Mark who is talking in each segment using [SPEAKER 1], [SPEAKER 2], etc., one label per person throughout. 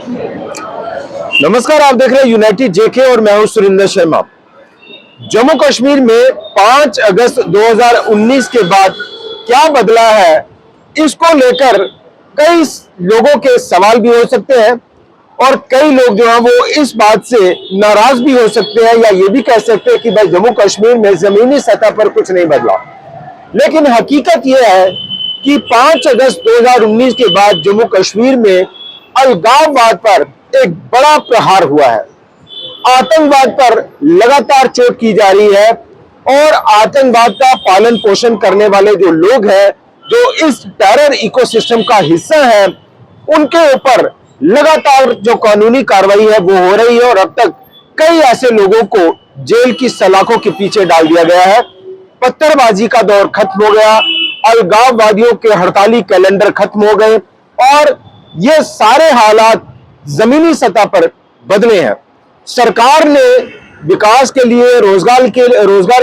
[SPEAKER 1] नमस्कार, आप देख रहे हैं यूनाइटेड जेके और मैं हूं सुरिंदर शर्मा। जम्मू कश्मीर में 5 अगस्त 2019 के बाद क्या बदला है, इसको लेकर कई लोगों के सवाल भी हो सकते हैं और कई लोग जो है वो इस बात से नाराज भी हो सकते हैं या ये भी कह सकते हैं कि भाई जम्मू कश्मीर में जमीनी सतह पर कुछ नहीं बदला। लेकिन हकीकत यह है कि 5 अगस्त 2019 के बाद जम्मू कश्मीर में अलगाववाद पर एक बड़ा प्रहार हुआ है। आतंकवाद पर लगातार चोट की जा रही है और आतंकवाद का पालन पोषण करने वाले जो लोग हैं, जो इस टेरर इकोसिस्टम का हिस्सा है, उनके ऊपर लगातार जो कानूनी कार्रवाई है वो हो रही है और अब तक कई ऐसे लोगों को जेल की सलाखों के पीछे डाल दिया गया है। पत्थरबाजी का दौर खत्म हो गया, अलगाववादियों के हड़ताली कैलेंडर खत्म हो गए और ये सारे हालात जमीनी सतह पर बदले हैं। सरकार ने विकास के लिए, रोजगार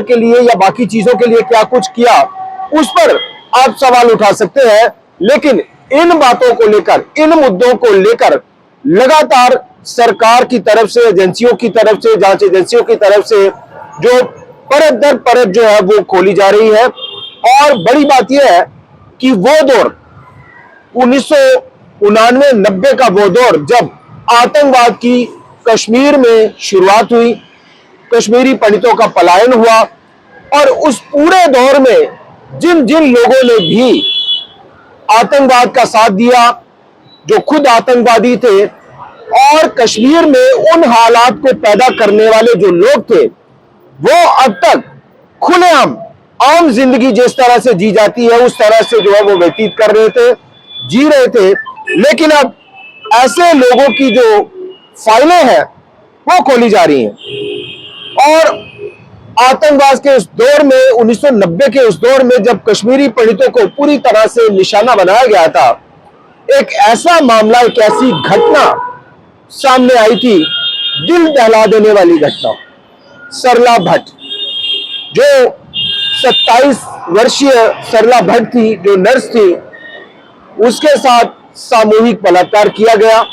[SPEAKER 1] के लिए या बाकी चीजों के लिए क्या कुछ किया, उस पर आप सवाल उठा सकते हैं। लेकिन इन बातों को लेकर, इन मुद्दों को लेकर लगातार सरकार की तरफ से, एजेंसियों की तरफ से, जांच एजेंसियों की तरफ से जो परत दर परत जो है वो खोली जा रही है। और बड़ी बात यह है कि वो दौर 1999-90 का वो दौर जब आतंकवाद की कश्मीर में शुरुआत हुई, कश्मीरी पंडितों का पलायन हुआ और उस पूरे दौर में जिन जिन लोगों ने भी आतंकवाद का साथ दिया, जो खुद आतंकवादी थे और कश्मीर में उन हालात को पैदा करने वाले जो लोग थे, वो अब तक खुलेआम आम जिंदगी जिस तरह से जी जाती है उस तरह से जो है वो व्यतीत कर रहे थे, जी रहे थे। लेकिन अब ऐसे लोगों की जो फाइलें हैं वो खोली जा रही हैं और आतंकवाद के उस दौर में, 1990 के उस दौर में जब कश्मीरी पंडितों को पूरी तरह से निशाना बनाया गया था, एक ऐसा मामला, एक ऐसी घटना सामने आई थी, दिल दहला देने वाली घटना। सरला भट्ट, जो 27 वर्षीय सरला भट्ट थी, जो नर्स थी, उसके साथ सामूहिक बलात्कार किया गया,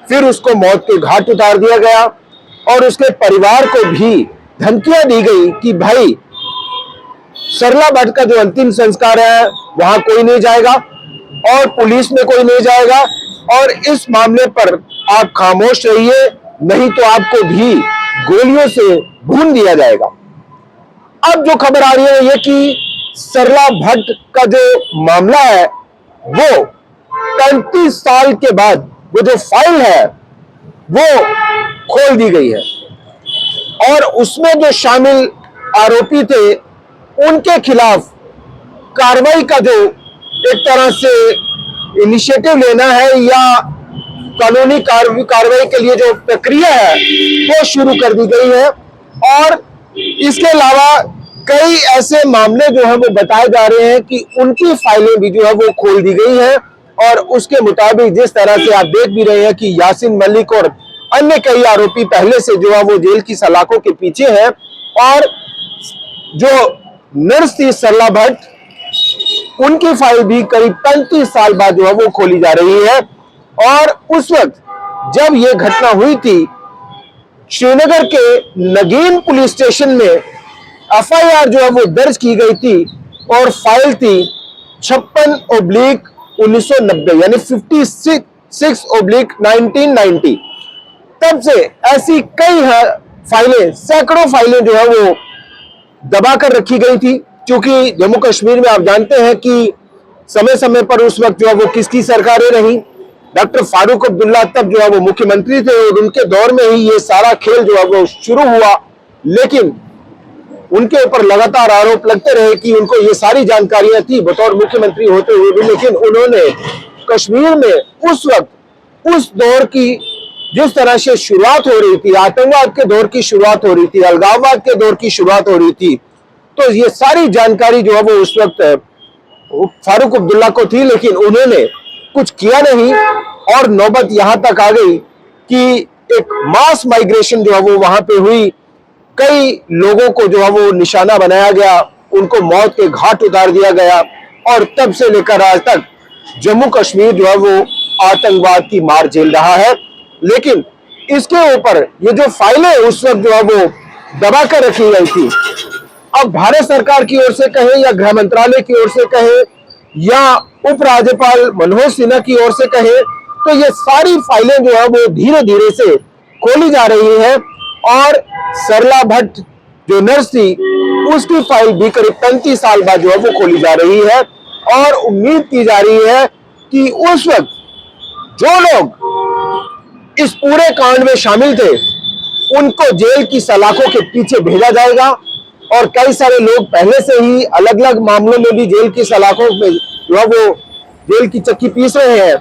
[SPEAKER 1] फिर उसको मौत के घाट उतार दिया गया और उसके परिवार को भी धमकियां दी गई कि भाई सरला भट्ट का जो अंतिम संस्कार है वहां कोई नहीं जाएगा और पुलिस में कोई नहीं जाएगा और इस मामले पर आप खामोश रहिए, नहीं तो आपको भी गोलियों से भून दिया जाएगा। अब जो खबर आ रही है ये कि सरला भट्ट का जो मामला है वो 35 साल के बाद वो जो फाइल है वो खोल दी गई है और उसमें जो शामिल आरोपी थे उनके खिलाफ कार्रवाई का जो एक तरह से इनिशिएटिव लेना है या कानूनी कार्रवाई के लिए जो प्रक्रिया है वो शुरू कर दी गई है। और इसके अलावा कई ऐसे मामले जो है वो बताए जा रहे हैं कि उनकी फाइलें भी जो है वो खोल दी गई है और उसके मुताबिक जिस तरह से आप देख भी रहे हैं कि यासीन मलिक और अन्य कई आरोपी पहले से जो है वो जेल की सलाखों के पीछे हैं और जो नर्स थी सरला भट्ट, उनकी फाइल भी करीब 35 साल बाद जो है वो खोली जा रही है। और उस वक्त जब ये घटना हुई थी, श्रीनगर के नगीन पुलिस स्टेशन में एफआईआर जो है वो दर्ज की गई थी और फाइल थी 56/1990 यानी 56/1990। तब से ऐसी कई फाइलें, सैकड़ों फाइलें जो है वो दबा कर रखी गई थी, क्योंकि जम्मू कश्मीर में आप जानते हैं कि समय समय पर उस वक्त जो है वो किसकी सरकारें रही। डॉक्टर फारूक अब्दुल्ला तब जो है वो मुख्यमंत्री थे और उनके दौर में ही ये सारा खेल जो है वो शुरू हुआ। लेकिन उनके ऊपर लगातार आरोप लगते रहे कि उनको ये सारी जानकारियां थी बतौर मुख्यमंत्री होते हुए भी, लेकिन उन्होंने कश्मीर में उस वक्त, उस दौर की जिस तरह से शुरुआत हो रही थी, आतंकवाद के दौर की शुरुआत हो रही थी, अलगाववाद के दौर की शुरुआत हो रही थी, तो ये सारी जानकारी जो है वो उस वक्त फारूक अब्दुल्ला को थी, लेकिन उन्होंने कुछ किया नहीं और नौबत यहां तक आ गई कि एक मास माइग्रेशन जो है वो वहां पे हुई। कई लोगों को जो है वो निशाना बनाया गया, उनको मौत के घाट उतार दिया गया और तब से लेकर आज तक जम्मू कश्मीर जो है वो आतंकवाद की मार झेल रहा है। लेकिन इसके ऊपर ये जो फाइलें उस वक्त जो है वो दबा कर रखी गई थी, अब भारत सरकार की ओर से कहे या गृह मंत्रालय की ओर से कहे या उपराज्यपाल मनोज सिन्हा की ओर से कहे, तो ये सारी फाइलें जो है वो धीरे धीरे से खोली जा रही है। और सरला भट्ट जो नर्स थी उसकी फाइल भी करीब 35 साल बाद जो है वो खोली जा रही है। और उम्मीद की जा रही है कि उस वक्त जो लोग इस पूरे कांड में शामिल थे उनको जेल की सलाखों के पीछे भेजा जाएगा। और कई सारे लोग पहले से ही अलग अलग मामलों में भी जेल की सलाखों में जो है वो जेल की चक्की पीस रहे हैं।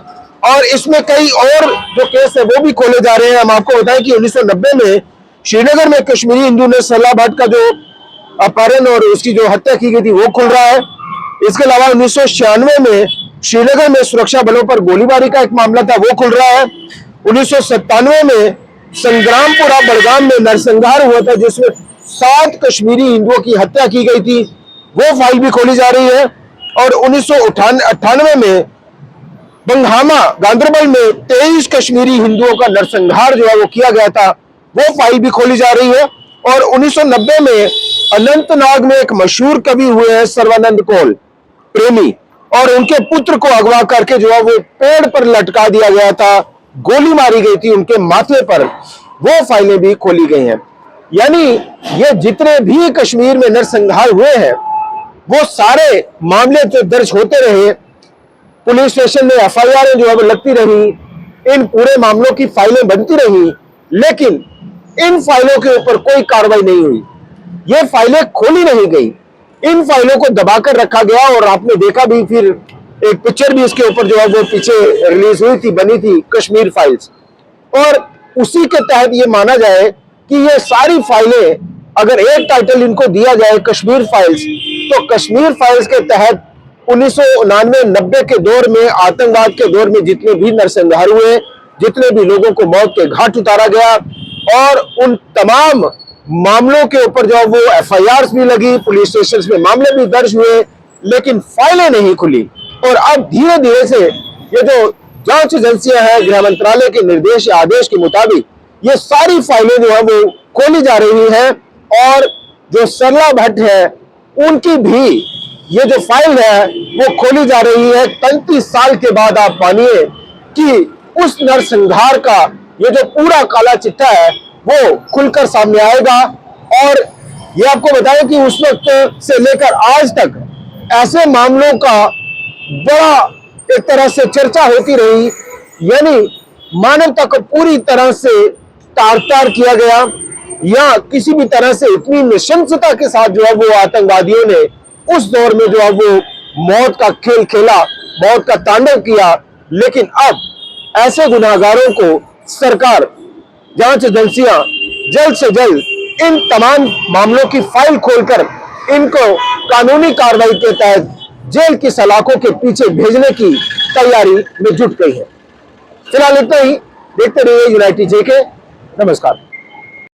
[SPEAKER 1] और इसमें कई और जो केस है वो भी खोले जा रहे हैं। हम आपको बताएं कि 1990 में श्रीनगर में कश्मीरी हिंदू ने सरला भट्ट का जो अपहरण और उसकी जो हत्या की गई थी वो खुल रहा है। इसके अलावा 1996 में श्रीनगर में सुरक्षा बलों पर गोलीबारी का एक मामला था, वो खुल रहा है। 1997 में संग्रामपुरा बड़गाम में नरसंहार हुआ था जिसमें 7 कश्मीरी हिंदुओं की हत्या की गई थी, वो फाइल भी खोली जा रही है। और 1998 में बंगामा गांदरबल में 23 कश्मीरी हिंदुओं का नरसंहार जो है वो किया गया था, वो फाइल भी खोली जा रही है। और 1990 में अनंतनाग में एक मशहूर कवि हुए हैं सर्वानंद कौल प्रेमी, और उनके पुत्र को अगवा करके जो है वो पेड़ पर लटका दिया गया था, गोली मारी गई थी उनके माथे पर, वो फाइलें भी खोली गई हैं। यानी ये जितने भी कश्मीर में नरसंहार हुए हैं वो सारे मामले जो दर्ज होते रहे, पुलिस स्टेशन में एफआईआर जो है वो लगती रही, इन पूरे मामलों की फाइलें बनती रही, लेकिन इन फाइलों के ऊपर कोई कार्रवाई नहीं हुई, ये फाइलें खोली नहीं गई, इन फाइलों को दबाकर रखा गया। और आपने देखा भी, फिर एक पिक्चर भी इसके ऊपर जो है वो पीछे रिलीज हुई थी, बनी थी, कश्मीर फाइल्स। और उसी के तहत ये माना जाए कि ये सारी फाइलें, अगर एक टाइटल इनको दिया जाए कश्मीर फाइल्स, तो कश्मीर फाइल्स के तहत 1999-90 के दौर में, आतंकवाद के दौर में जितने भी नरसंहार हुए, जितने भी लोगों को मौत के घाट उतारा गया, और उन तमाम मामलों के ऊपर जो वो एफआईआर भी लगी, पुलिस स्टेशन में मामले भी दर्ज हुए, लेकिन फाइलें नहीं खुली। और अब धीरे धीरे से ये जो जांच एजेंसियां हैं, गृह मंत्रालय के निर्देश या आदेश के मुताबिक ये सारी फाइलें जो है वो खोली जा रही हैं। और जो सरला भट्ट है उनकी भी ये जो फाइल है वो खोली जा रही है। 35 साल के बाद आप मानिए कि उस नरसंहार का ये जो पूरा काला चिट्ठा है वो खुलकर सामने आएगा। और ये आपको बताएं कि उस वक्त से लेकर आज तक ऐसे मामलों का बड़ा एक तरह से चर्चा होती रही, यानी मानवता को पूरी तरह से तार-तार किया गया, या किसी भी तरह से इतनी निशंसता के साथ जो है वो आतंकवादियों ने उस दौर में जो है वो मौत का खेल खेला, मौत का तांडव किया। लेकिन अब ऐसे गुनाहगारों को सरकार, जांच एजेंसियां जल्द से जल्द इन तमाम मामलों की फाइल खोलकर इनको कानूनी कार्रवाई के तहत जेल की सलाखों के पीछे भेजने की तैयारी में जुट गई है। फिलहाल इतना ही, देखते रहिए यूनाइटेड जेके। नमस्कार।